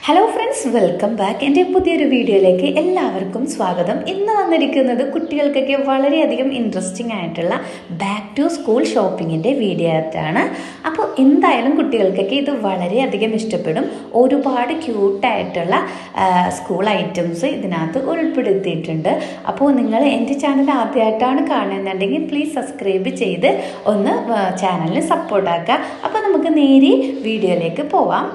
Hello friends, welcome back. എൻ്റെ പുതിയൊരു വീഡിയോയിലേക്ക് എല്ലാവർക്കും സ്വാഗതം. ഇന്ന് വന്നിരിക്കുന്നത് കുട്ടികൾക്കൊക്കെ വളരെയധികം ഇൻട്രസ്റ്റിംഗ് ആയിട്ടുള്ള ബാക്ക് ടു സ്കൂൾ ഷോപ്പിങ്ങിൻ്റെ വീഡിയോ ആയിട്ടാണ്. അപ്പോൾ എന്തായാലും കുട്ടികൾക്കൊക്കെ ഇത് വളരെയധികം ഇഷ്ടപ്പെടും. ഒരുപാട് ക്യൂട്ടായിട്ടുള്ള സ്കൂൾ ഐറ്റംസ് ഇതിനകത്ത് ഉൾപ്പെടുത്തിയിട്ടുണ്ട്. അപ്പോൾ നിങ്ങൾ എൻ്റെ ചാനൽ ആദ്യമായിട്ടാണ് കാണുന്നുണ്ടെങ്കിൽ പ്ലീസ് സബ്സ്ക്രൈബ് ചെയ്ത് ഒന്ന് ചാനലിന് സപ്പോർട്ടാക്കുക. അപ്പോൾ നമുക്ക് നേരെ വീഡിയോയിലേക്ക് പോവാം.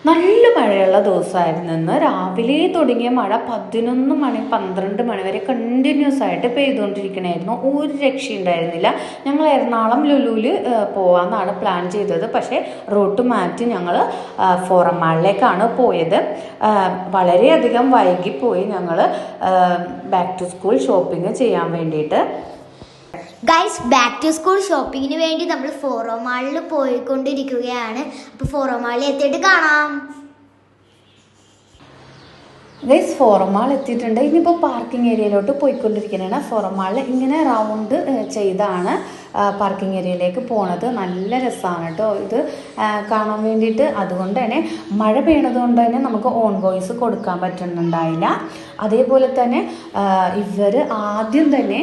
നല്ല മഴയുള്ള ദിവസമായിരുന്നു. രാവിലെ തുടങ്ങിയ മഴ 11 മണി 12 മണി വരെ കണ്ടിന്യൂസ് ആയിട്ട് പെയ്തുകൊണ്ടിരിക്കണമായിരുന്നു. ഒരു രക്ഷയുണ്ടായിരുന്നില്ല. ഞങ്ങൾ എറണാകുളം ലുലുവിൽ പോകാമെന്നാണ് പ്ലാൻ ചെയ്തത്. പക്ഷേ റൂട്ട് മാറ്റി ഞങ്ങൾ ഫോറം മാളിലേക്കാണ് പോയത്. വളരെയധികം വൈകിപ്പോയി ഞങ്ങൾ ബാക്ക് ടു സ്കൂൾ ഷോപ്പിംഗ് ചെയ്യാൻ വേണ്ടിയിട്ട്. ഗൈസ്, ബാക്ക് ടു സ്കൂൾ ഷോപ്പിങ്ങിന് വേണ്ടി നമ്മൾ ഫോറോ മാളിൽ പോയിക്കൊണ്ടിരിക്കുകയാണ്. അപ്പോൾ ഫോറോ മാളിൽ എത്തിയിട്ട് കാണാം. ഗൈസ്, ഫോറം മാൾ എത്തിയിട്ടുണ്ട്. ഇനിയിപ്പോൾ പാർക്കിംഗ് ഏരിയയിലോട്ട് പോയിക്കൊണ്ടിരിക്കുന്നതാണ്. ഫോറം മാളിൽ ഇങ്ങനെ റൗണ്ട് ചെയ്താണ് പാർക്കിംഗ് ഏരിയയിലേക്ക് പോണത്. നല്ല രസമാണ് കേട്ടോ ഇത് കാണാൻ വേണ്ടിയിട്ട്. അതുകൊണ്ട് തന്നെ മഴ പെയ്യണത് കൊണ്ട് തന്നെ നമുക്ക് ഓൺ വോയിസ് കൊടുക്കാൻ പറ്റുന്നുണ്ടായില്ല. അതേപോലെ തന്നെ ഇവർ ആദ്യം തന്നെ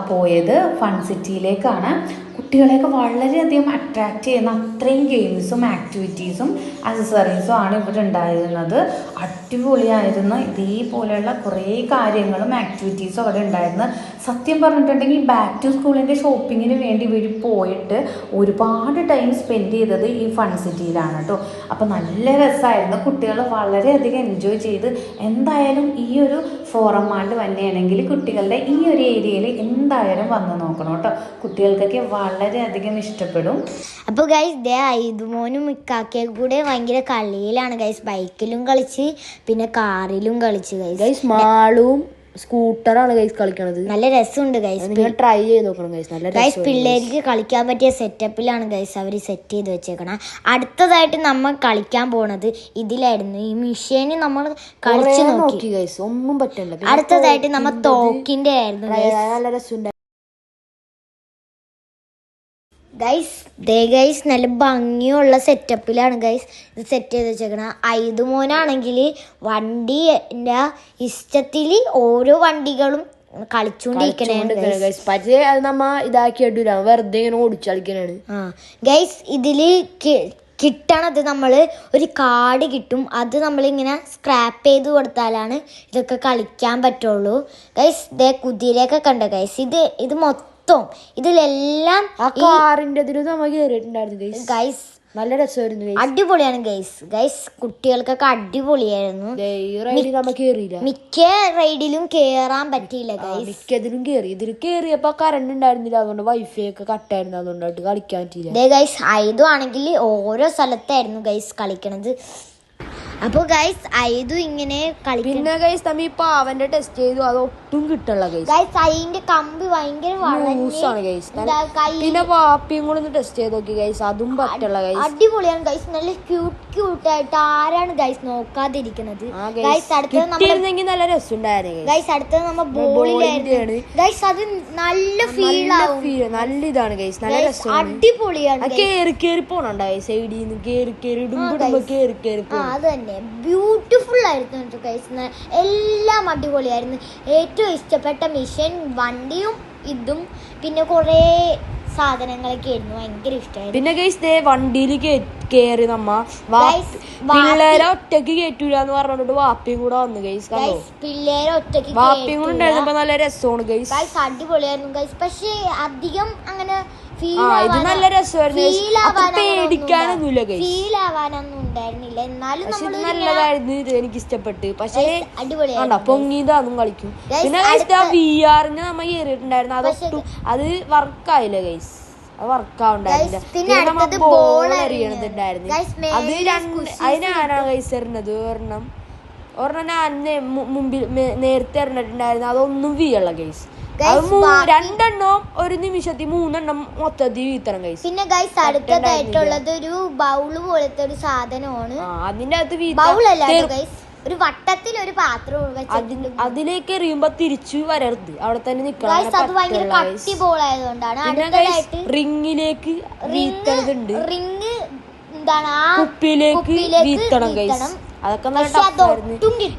പോയത് ഫൺ സിറ്റിയിലേക്കാണ്. കുട്ടികളെയൊക്കെ വളരെയധികം അട്രാക്റ്റ് ചെയ്യുന്ന അത്രയും ഗെയിംസും ആക്ടിവിറ്റീസും അക്സസറീസും ആണ് ഇവിടെ ഉണ്ടായിരുന്നത്. അടിപൊളിയായിരുന്നു. ഇതേപോലെയുള്ള കുറേ കാര്യങ്ങളും ആക്ടിവിറ്റീസും അവിടെ ഉണ്ടായിരുന്നു. സത്യം പറഞ്ഞിട്ടുണ്ടെങ്കിൽ ബാക്ക് ടു സ്കൂളിൻ്റെ ഷോപ്പിങ്ങിന് വേണ്ടി ഇവർ പോയിട്ട് ഒരുപാട് ടൈം സ്പെൻഡ് ചെയ്തത് ഈ ഫൺ സിറ്റിയിലാണ് കേട്ടോ. അപ്പോൾ നല്ല രസമായിരുന്നു. കുട്ടികൾ വളരെയധികം എൻജോയ് ചെയ്ത്. എന്തായാലും ഈ ഒരു ഫോറം മാളിൽ വന്നെയാണെങ്കിൽ കുട്ടികളുടെ ഈ ഒരു ഏരിയയിൽ എന്തായാലും വന്ന് നോക്കണം കേട്ടോ. കുട്ടികൾക്കൊക്കെ വളരെയധികം ഇഷ്ടപ്പെടും. അപ്പോൾ ഗൈസ്, ഐതുമോനും ഇക്കാക്കയും കൂടെ ഭയങ്കര കളിയിലാണ് ഗൈസ്. ബൈക്കിലും കളിച്ച് പിന്നെ കാറിലും കളിച്ച് ഗൈസ്. മാളും സ്കൂട്ടറാണ് ഗൈസ് കളിക്കണത്. നല്ല രസമുണ്ട് ഗൈസ്. നിങ്ങൾ ട്രൈ ചെയ്ത് നോക്കണം ഗൈസ്. നല്ല ഗൈസ്, പിള്ളേർക്ക് കളിക്കാൻ പറ്റിയ സെറ്റപ്പിലാണ് ഗൈസ് അവർ സെറ്റ് ചെയ്ത് വെച്ചേക്കണം. അടുത്തതായിട്ട് നമ്മൾ കളിക്കാൻ പോണത് ഇതിലായിരുന്നു. ഈ മിഷീന് നമ്മൾ കളിച്ചു നോക്കി ഗൈസ്, ഒന്നും പറ്റില്ല. അടുത്തതായിട്ട് നമ്മൾ തോക്കിന്റെ ആയിരുന്നു നല്ല രസമുണ്ട് ഗൈസ്. നല്ല ഭംഗിയുള്ള സെറ്റപ്പിലാണ് ഗൈസ് ഇത് സെറ്റ് ചെയ്ത് വെച്ചേക്കണം. ഐതുമോനാണെങ്കിൽ വണ്ടിന്റെ ഇഷ്ടത്തിൽ ഓരോ വണ്ടികളും കളിച്ചോണ്ടിരിക്കണേ. പക്ഷേ അത് നമ്മ ഇതാക്കിയിട്ടില്ല, വെറുതെ ഇങ്ങനെ ഓടിച്ചു കളിക്കണാണ്. ഗൈസ്, ഇതില് കിട്ടണത് നമ്മൾ ഒരു കാർഡ് കിട്ടും. അത് നമ്മളിങ്ങനെ സ്ക്രാപ്പ് ചെയ്ത് കൊടുത്താലാണ് ഇതൊക്കെ കളിക്കാൻ പറ്റുള്ളൂ. ഗൈസ്, കുതിരയൊക്കെ കണ്ടോ ഗൈസ്. ഇത് മൊത്തം ഇതിലെല്ലാം കാറിന്റെ നമ്മ കേറിയിട്ടുണ്ടായിരുന്നു ഗൈസ്. നല്ല രസമായിരുന്നു. അടിപൊളിയാണ് ഗൈസ്. കുട്ടികൾക്കൊക്കെ അടിപൊളിയായിരുന്നു. മിക്ക റൈഡിലും കേറാൻ പറ്റിയില്ല ഗൈസ്. മിക്കതിലും കേറി. ഇതിൽ കേറിയപ്പോ കറണ്ട് ഉണ്ടായിരുന്നില്ല, അതുകൊണ്ട് വൈഫൈ ഒക്കെ കട്ടായിരുന്നു, അതുകൊണ്ടായിട്ട് കളിക്കാൻ പറ്റിയില്ല. ഗൈസ്, ഐതു ആണെങ്കിൽ ഓരോ സ്ഥലത്തായിരുന്നു ഗൈസ് കളിക്കണത്. അപ്പോൾ ഗൈസ്, ഐതു ഇങ്ങനെ പിന്നെ ഗൈസ് നമ്മ പാവന്റെ ടെസ്റ്റ് ചെയ്തു, അത് ഒട്ടും കിട്ടല്ല ഗൈസ്. അതിന്റെ കമ്പി ഭയങ്കര ലൂസാണ് ഗൈസ്. പിന്നെ വാപ്പിയും കൂടെ ഒന്ന് ടെസ്റ്റ് ചെയ്ത് നോക്കി ഗൈസ്, അതും പറ്റുള്ള ഗൈസ്. അടിപൊളിയാണ് ഗൈസ്. നല്ല ക്യൂട്ടായിട്ട് ആരാണ് ഗൈസ് നോക്കാതിരിക്കുന്നത്. ഗൈസ്, അടുത്തതെങ്കിൽ നല്ല രസമുണ്ടായിരുന്നു ഗൈസ്. അടുത്തത് നമ്മ ബോളിലായിരുന്നു ഗൈസ്. അത് നല്ല ഫീൽ ആവും. നല്ല ഇതാണ് ഗൈസ്. നല്ല രസം. അടിപൊളിയാണ്. കേറി കേറി പോണുണ്ടായി സൈഡിൽ നിന്ന് കേറി കേറി ഇടുമ്പോ കേറി കേറി അത് തന്നെ ബ്യൂട്ടിഫുൾ ആയിരുന്നു ഗൈസ്. എല്ലാം അടിപൊളിയായിരുന്നു. ഏറ്റവും ഇഷ്ടപ്പെട്ട മിഷൻ വണ്ടിയും ഇതും പിന്നെ കുറേ സാധനങ്ങളൊക്കെ ആയിരുന്നു. ഭയങ്കര ഇഷ്ടമായിരുന്നു. പിന്നെ ഗൈസ് വണ്ടിയിൽ കേറി നമ്മ പിള്ളേരെ ഒറ്റക്ക് കേറ്റൂലെന്ന് പറഞ്ഞിട്ട് വാപ്പിയും കൂടെ വന്നു ഗൈസ്. പിള്ളേരെ ഒറ്റക്ക് വാപ്പിയും കൂടെ ഉണ്ടായിരുന്നപ്പോ നല്ല രസമാണ് ഗൈസ്. അടിപൊളിയായിരുന്നു ഗൈസ്. പക്ഷെ അധികം അങ്ങനെ ഇത് നല്ല രസമായിരുന്നു. പേടിക്കാനൊന്നുമില്ല ഗൈസ്. ഫീൽ ആവാനൊന്നും ഉണ്ടായിരുന്നില്ല. എന്നാലും നല്ലതായിരുന്നു. ഇത് എനിക്ക് ഇഷ്ടപ്പെട്ടു. പക്ഷേ അടിപൊളിയാണ്. പൊങ്ങിയതാന്നും കളിക്കും. പിന്നെ VR നമ്മ കയറിയിട്ടുണ്ടായിരുന്നു. അതൊട്ടും അത് വർക്കായില്ല ഗൈസ്. അത് വർക്കാവുണ്ടായിരുന്നില്ല. പിന്നെ ബോൾ എറിയണതുണ്ടായിരുന്നു. അതിനാണ് ഗൈസ് എറിഞ്ഞത്. ഒരെണ്ണം ഞാൻ മുമ്പിൽ നേരത്തെ എറിഞ്ഞിട്ടുണ്ടായിരുന്നു. അതൊന്നും വീഴല്ല ഗൈസ്. രണ്ടെണ്ണം ഒരു നിമിഷത്തിൽ 3 മൊത്തത്തിൽ വീത്തണം ഗൈസ്. പിന്നെ ഗൈസ്, അടുത്തതായിട്ടുള്ളത് ഒരു ബൗള് പോലത്തെ ഒരു സാധനമാണ്. അതിന്റെ അകത്ത് ബൗളല്ല ഗൈസ്, ഒരു വട്ടത്തിൽ ഒരു പാത്രം അതിലേക്ക് എറിയുമ്പോ തിരിച്ചു വരരുത്, അവിടെ തന്നെ നിക്കണം. റിങ്ങിലേക്ക് വീത്തണതുണ്ട്. റിങ് എന്താണ് കുപ്പിയിലേക്ക് വീത്തണം ഗൈസ്. അതൊക്കെ നല്ല ടഫായിരുന്നു.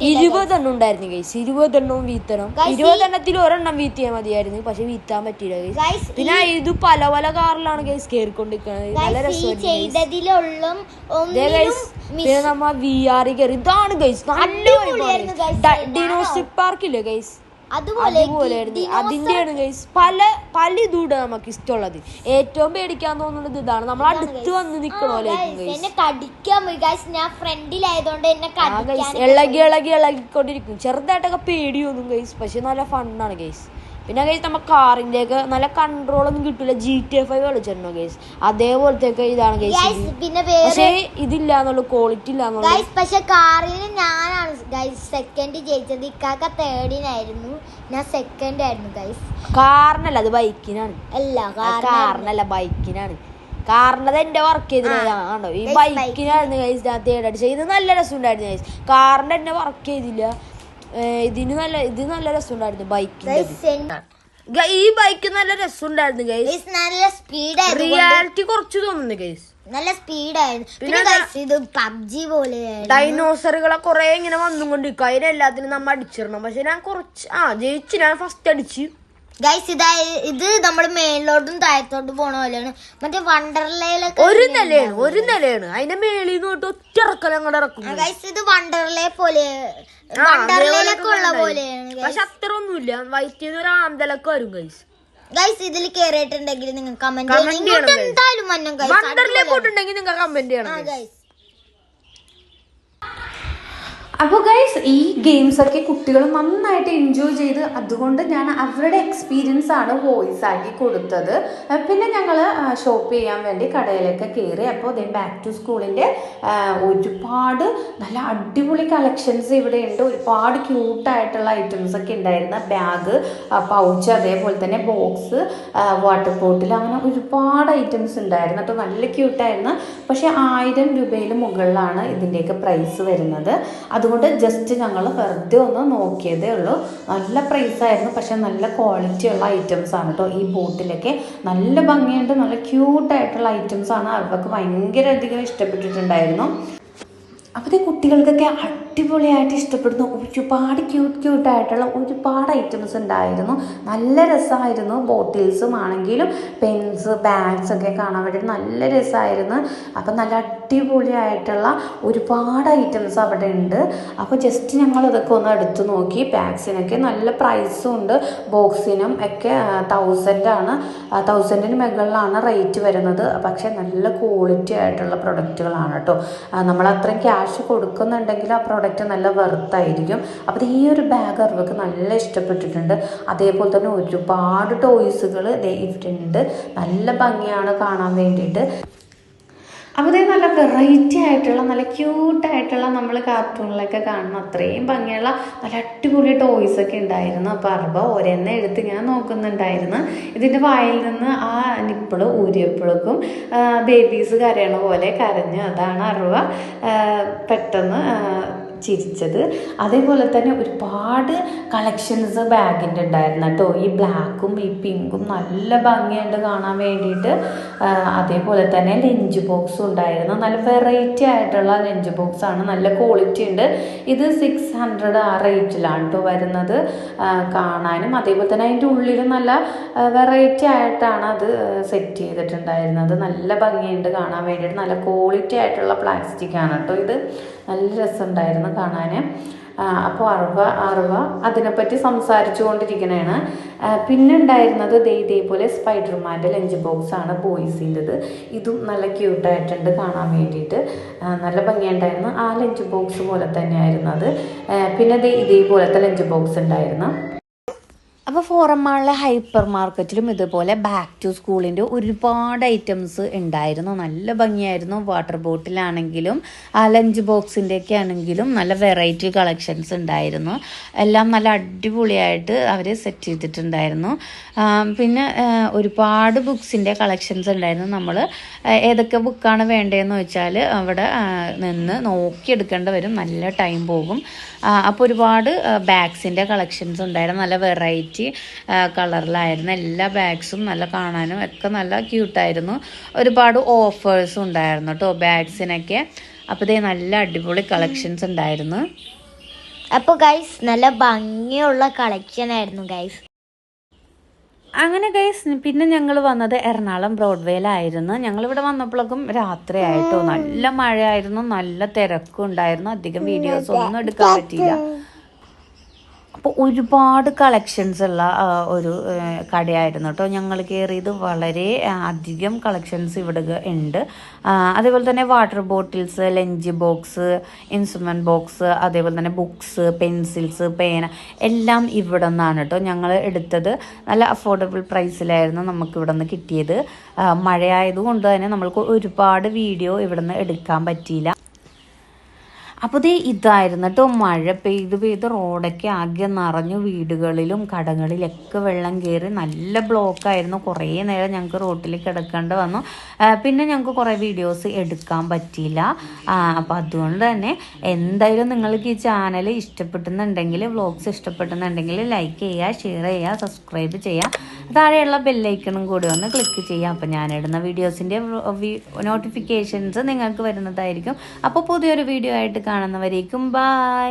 20 എണ്ണം ഉണ്ടായിരുന്നു ഗൈസ്. 20 എണ്ണവും വീത്തണം. 20 എണ്ണത്തിൽ ഒരെണ്ണം വീത്തിയാൽ മതിയായിരുന്നു, പക്ഷെ വീത്താൻ പറ്റിയില്ല ഗൈസ്. പിന്നെ ഇത് പല പല കാറിലാണ് ഗൈസ് കേറിക്കൊണ്ടിരിക്കുന്നത്. നല്ല രസമായിരുന്നു. പിന്നെ നമ്മ VR കയറി. ഇതാണ് ഗൈസ് നല്ല ഡിനോസർ പാർക്കില്ലേ ഗൈസ്, അതുപോലെയായിരുന്നു. അതിന്റെയാണ് ഗൈസ് പല ഇതൂടെ നമുക്ക് ഇഷ്ടമുള്ളത്. ഏറ്റവും പേടിക്കാൻ തോന്നുന്നത് ഇതാണ്. നമ്മൾ അടുത്ത് വന്ന് നിക്കണോലായിരിക്കും ഇളകിക്കൊണ്ടിരിക്കും. ചെറുതായിട്ടൊക്കെ പേടി തോന്നും ഗൈസ്, പക്ഷെ നല്ല ഫണ്ണാണ് ഗൈസ്. പിന്നെ ഗൈസ് നമ്മ കാറിൻ്റെയൊക്കെ നല്ല കൺട്രോളൊന്നും കിട്ടില്ല. GTA 5 കളിച്ചിരുന്നോ ഗൈസ്, അതേപോലത്തെ ഇതാണ് ഗൈസ്. പക്ഷേ ഇതില്ലാന്നുള്ളു, ക്വാളിറ്റി ഇല്ലാന്നുള്ളു. പക്ഷെ കാറിന് ഞാനാണ് ഗൈസ് സെക്കൻഡ് ജയിച്ചത്. ഇക്കാക്ക തേർഡിനായിരുന്നു, ഞാൻ സെക്കൻഡ് ആയിരുന്നു ഗൈസ്. കാറിനല്ല, അത് ബൈക്കിനാണ്. അല്ല കാറിനല്ല, ബൈക്കിനാണ്. കാറിനത് എന്റെ വർക്ക് ചെയ്തിട്ടുണ്ടോ, ഈ ബൈക്കിനായിരുന്നു ഗൈസ് ഞാൻ തേർഡ് അടിച്ചത്. ഇത് നല്ല രസമുണ്ടായിരുന്നു ഗൈസ്. കാറിന്റെ എന്നെ വർക്ക് ചെയ്തില്ല. ഇത് നല്ല രസമുണ്ടായിരുന്നു ബൈക്കിന്റെ. ഈ ബൈക്ക് നല്ല രസമുണ്ടായിരുന്നു ഗൈസ്. നല്ല സ്പീഡായിരുന്നു, റിയാലിറ്റി കുറച്ച് തോന്നുന്നു ഗൈസ്. നല്ല സ്പീഡായിരുന്നു. പിന്നെ ഇത് PUBG പോലെ ഡൈനോസറുകളെ കുറെ ഇങ്ങനെ വന്നുകൊണ്ടിരിക്കും. അതിനെല്ലാത്തിനും നമ്മ അടിച്ചിടണം. പക്ഷെ ഞാൻ ജയിച്ചു. ഞാൻ ഫസ്റ്റ് അടിച്ചു ഗൈസ്. ഇത് നമ്മുടെ മേലോട്ടും താഴത്തോട്ടും പോണ പോലെയാണ്. മറ്റേ വണ്ടർലയിലൊക്കെ ഒരു നിലയാണ് അതിന്റെ മേളിൽ നിന്ന് തൊട്ട് ഒറ്റ ഇറക്കൽ അങ്ങോട്ട് ഇറക്കും ഗൈസ്. ഇത് വണ്ടർലേ പോലെ, വണ്ടർലയിലൊക്കെ ഉള്ള പോലെയാണ്. പക്ഷെ അത്ര ഒന്നുമില്ല. വൈറ്റിന്ന് ഒരു ആന്തലൊക്കെ വരും ഗൈസ്. ഗൈസ് ഇതിൽ കേറിയിട്ടുണ്ടെങ്കിൽ നിങ്ങൾ കമന്റ് ചെയ്യണം. എന്തായാലും വണ്ടർലേ പോയിട്ടുണ്ടെങ്കിൽ നിങ്ങൾ കമന്റ് ചെയ്യണം ഗൈസ്. അപ്പോൾ ഗൈസ് ഈ ഗെയിംസൊക്കെ കുട്ടികൾ നന്നായിട്ട് എൻജോയ് ചെയ്ത്, അതുകൊണ്ട് ഞാൻ അവരുടെ എക്സ്പീരിയൻസ് ആണ് വോയിസ് ആക്കി കൊടുത്തത്. പിന്നെ ഞങ്ങൾ ഷോപ്പ് ചെയ്യാൻ വേണ്ടി കടയിലൊക്കെ കയറി. അപ്പോൾ ബാക്ക് ടു സ്കൂളിൻ്റെ ഒരുപാട് നല്ല അടിപൊളി കളക്ഷൻസ് ഇവിടെ ഉണ്ട്. ഒരുപാട് ക്യൂട്ടായിട്ടുള്ള ഐറ്റംസ് ഒക്കെ ഉണ്ടായിരുന്ന ബാഗ്, പൗച്ച്, അതേപോലെ തന്നെ ബോക്സ്, വാട്ടർ ബോട്ടിൽ, അങ്ങനെ ഒരുപാട് ഐറ്റംസ് ഉണ്ടായിരുന്നു കേട്ടോ. നല്ല ക്യൂട്ടായിരുന്നു. പക്ഷേ 1000 രൂപയിൽ മുകളിലാണ് ഇതിൻ്റെയൊക്കെ പ്രൈസ് വരുന്നത്. അതുകൊണ്ട് ജസ്റ്റ് ഞങ്ങൾ വെറുതെ ഒന്ന് നോക്കിയതേ ഉള്ളൂ. നല്ല പ്രൈസായിരുന്നു, പക്ഷെ നല്ല ക്വാളിറ്റി ഉള്ള ഐറ്റംസ് ആണ് കേട്ടോ. ഈ ബോട്ടിലൊക്കെ നല്ല ഭംഗിയുണ്ട്, നല്ല ക്യൂട്ടായിട്ടുള്ള ഐറ്റംസ് ആണ്. അവർക്ക് ഭയങ്കര അധികം ഇഷ്ടപ്പെട്ടിട്ടുണ്ടായിരുന്നു. അപ്പോൾ ഈ കുട്ടികൾക്കൊക്കെ അടിപൊളിയായിട്ട് ഇഷ്ടപ്പെടുന്ന ഒരുപാട് ക്യൂട്ടായിട്ടുള്ള ഒരുപാട് ഐറ്റംസ് ഉണ്ടായിരുന്നു. നല്ല രസമായിരുന്നു. ബോട്ടിൽസും ആണെങ്കിലും പെൻസ്, ബാഗ്സ് ഒക്കെ കാണാൻ വേണ്ടി നല്ല രസമായിരുന്നു. അപ്പം നല്ല അടിപൊളിയായിട്ടുള്ള ഒരുപാട് ഐറ്റംസ് അവിടെ ഉണ്ട്. അപ്പോൾ ജസ്റ്റ് ഞങ്ങൾ ഇതൊക്കെ ഒന്ന് എടുത്തു നോക്കി. ബാഗ്സിനൊക്കെ നല്ല പ്രൈസും ഉണ്ട്. ബോക്സിനും ഒക്കെ 1000 ആണ്, 1000-ന് മുകളിലാണ് റേറ്റ് വരുന്നത്. പക്ഷേ നല്ല ക്വാളിറ്റി ആയിട്ടുള്ള പ്രൊഡക്റ്റുകളാണ് കേട്ടോ. നമ്മൾ അത്രയും ക്യാഷ് കൊടുക്കുന്നുണ്ടെങ്കിൽ ആ പ്രോഡക്റ്റ് നല്ല വെർത്തായിരിക്കും. അപ്പോൾ ഈ ഒരു ബാഗ് അവർക്ക് നല്ല ഇഷ്ടപ്പെട്ടിട്ടുണ്ട്. അതേപോലെ തന്നെ ഒരുപാട് ടോയ്സുകൾ ഇവിടെ ഉണ്ട്. നല്ല ഭംഗിയാണ് കാണാൻ വേണ്ടിയിട്ട്. അപ്പോൾ നല്ല വെറൈറ്റി ആയിട്ടുള്ള നല്ല ക്യൂട്ടായിട്ടുള്ള നമ്മൾ കാർട്ടൂണിലൊക്കെ കാണുന്ന അത്രയും ഭംഗിയുള്ള നല്ല അടിപൊളി ടോയ്സൊക്കെ ഉണ്ടായിരുന്നു. അപ്പോൾ അർബ ഒരെണ്ണം എടുത്ത് ഇങ്ങനെ നോക്കുന്നുണ്ടായിരുന്നു. ഇതിൻ്റെ വായിൽ നിന്ന് ആ നിപ്പിൾ ഊരിയപ്പോഴേക്കും ബേബീസ് കരയണ പോലെ കരഞ്ഞു. അതാണ് അർബ പെട്ടെന്ന് ചിരിച്ചത്. അതേപോലെ തന്നെ ഒരുപാട് കളക്ഷൻസ് ബാഗിൻ്റെ ഉണ്ടായിരുന്നു കേട്ടോ. ഈ ബ്ലാക്കും ഈ പിങ്കും നല്ല ഭംഗിയുണ്ട് കാണാൻ വേണ്ടിയിട്ട്. അതേപോലെ തന്നെ ലഞ്ച് ബോക്സും ഉണ്ടായിരുന്നു. നല്ല വെറൈറ്റി ആയിട്ടുള്ള ലഞ്ച് ബോക്സാണ്, നല്ല ക്വാളിറ്റി ഉണ്ട്. ഇത് 600 ആ റേറ്റിലാണ് കേട്ടോ വരുന്നത് കാണാനും. അതേപോലെ തന്നെ അതിൻ്റെ ഉള്ളിൽ നല്ല വെറൈറ്റി ആയിട്ടാണ് അത് സെറ്റ് ചെയ്തിട്ടുണ്ടായിരുന്നത്. നല്ല ഭംഗിയുണ്ട് കാണാൻ വേണ്ടിയിട്ട്. നല്ല ക്വാളിറ്റി ആയിട്ടുള്ള പ്ലാസ്റ്റിക് ആണ് കേട്ടോ ഇത്. നല്ല രസമുണ്ടായിരുന്നു കാണാൻ. അപ്പോൾ അറുവ അതിനെപ്പറ്റി സംസാരിച്ചു കൊണ്ടിരിക്കണതാണ്. പിന്നെ ഉണ്ടായിരുന്നത് ഇതേപോലെ സ്പൈഡർമാൻ്റെ ലഞ്ച് ബോക്സാണ് ബോയ്സിൻ്റെത്. ഇതും നല്ല ക്യൂട്ടായിട്ടുണ്ട് കാണാൻ വേണ്ടിയിട്ട്. നല്ല ഭംഗിയുണ്ടായിരുന്നു. ആ ലഞ്ച് ബോക്സ് പോലെ തന്നെയായിരുന്നു അത്. പിന്നെ ഇതേപോലത്തെ ലഞ്ച് ബോക്സ് ഉണ്ടായിരുന്നു. അപ്പോൾ ഫോറം മാളിലെ ഹൈപ്പർ മാർക്കറ്റിലും ഇതുപോലെ ബാക്ക് ടു സ്കൂളിൻ്റെ ഒരുപാട് ഐറ്റംസ് ഉണ്ടായിരുന്നു. നല്ല ഭംഗിയായിരുന്നു. വാട്ടർ ബോട്ടിലാണെങ്കിലും ലഞ്ച് ബോക്സിൻ്റെയൊക്കെ ആണെങ്കിലും നല്ല വെറൈറ്റി കളക്ഷൻസ് ഉണ്ടായിരുന്നു. എല്ലാം നല്ല അടിപൊളിയായിട്ട് അവർ സെറ്റ് ചെയ്തിട്ടുണ്ടായിരുന്നു. പിന്നെ ഒരുപാട് ബുക്സിൻ്റെ കളക്ഷൻസ് ഉണ്ടായിരുന്നു. നമ്മൾ ഏതൊക്കെ ബുക്കാണ് വേണ്ടതെന്ന് വെച്ചാൽ അവിടെ നിന്ന് നോക്കിയെടുക്കേണ്ടി വരും, നല്ല ടൈം പോകും. അപ്പോൾ ഒരുപാട് ബാഗ്സിൻ്റെ കളക്ഷൻസ് ഉണ്ടായിരുന്നു. നല്ല വെറൈറ്റി കളറിലായിരുന്നു എല്ലാ ബാഗ്സും. നല്ല കാണാനും ഒക്കെ നല്ല ക്യൂട്ടായിരുന്നു. ഒരുപാട് ഓഫേഴ്സും ഉണ്ടായിരുന്നു കേട്ടോ ബാഗ്സിനൊക്കെ. അപ്പോൾ ഇതേ നല്ല അടിപൊളി കളക്ഷൻസ് ഉണ്ടായിരുന്നു. അപ്പോൾ ഗൈസ് നല്ല ഭംഗിയുള്ള കളക്ഷൻ ആയിരുന്നു ഗൈസ്. അങ്ങനെ ഗൈസ് പിന്നെ ഞങ്ങൾ വന്നത് എറണാകുളം ബ്രോഡ്വേയിലായിരുന്നു. ഞങ്ങളിവിടെ വന്നപ്പോഴേക്കും രാത്രിയായിട്ടോ, നല്ല മഴയായിരുന്നു, നല്ല തിരക്കും ഉണ്ടായിരുന്നു. അധികം വീഡിയോസ് ഒന്നും എടുക്കാൻ പറ്റിയില്ല. അപ്പോൾ ഒരുപാട് കളക്ഷൻസ് ഉള്ള ഒരു കടയായിരുന്നു കേട്ടോ. ഞങ്ങൾ കയറിയത് വളരെ അധികം കളക്ഷൻസ് ഇവിടെ ഉണ്ട്. അതേപോലെ തന്നെ water bottles, lunch box, instrument box, അതേപോലെ തന്നെ ബുക്സ്, പെൻസിൽസ്, പേന എല്ലാം ഇവിടെ നിന്നാണ് കേട്ടോ. ഞങ്ങൾ എടുത്തത് നല്ല അഫോർഡബിൾ പ്രൈസിലായിരുന്നു നമുക്ക് ഇവിടെ നിന്ന് കിട്ടിയത്. മഴയായതുകൊണ്ട് തന്നെ നമ്മൾക്ക് ഒരുപാട് വീഡിയോ ഇവിടെ നിന്ന് എടുക്കാൻ പറ്റിയില്ല. അപ്പോൾ ഇതായിരുന്നു കേട്ടോ. മഴ പെയ്ത് റോഡൊക്കെ ആകെ നിറഞ്ഞു. വീടുകളിലും കടകളിലൊക്കെ വെള്ളം കയറി നല്ല ബ്ലോക്കായിരുന്നു. കുറേ നേരം ഞങ്ങൾക്ക് റോട്ടിൽ കിടക്കേണ്ടി വന്നു. പിന്നെ ഞങ്ങൾക്ക് കുറേ വീഡിയോസ് എടുക്കാൻ പറ്റിയില്ല. അപ്പോൾ അതുകൊണ്ട് തന്നെ എന്തായാലും നിങ്ങൾക്ക് ഈ ചാനൽ ഇഷ്ടപ്പെടുന്നുണ്ടെങ്കിൽ, വ്ളോഗ്സ് ഇഷ്ടപ്പെടുന്നുണ്ടെങ്കിൽ ലൈക്ക് ചെയ്യുക, ഷെയർ ചെയ്യുക, സബ്സ്ക്രൈബ് ചെയ്യുക. താഴെയുള്ള ബെല്ലൈക്കണും കൂടി ഒന്ന് ക്ലിക്ക് ചെയ്യുക. അപ്പോൾ ഞാനിടുന്ന വീഡിയോസിൻ്റെ നോട്ടിഫിക്കേഷൻസ് നിങ്ങൾക്ക് വരുന്നതായിരിക്കും. അപ്പോൾ പുതിയൊരു വീഡിയോ ആയിട്ട് കാണുന്നവരേക്കും ബൈ.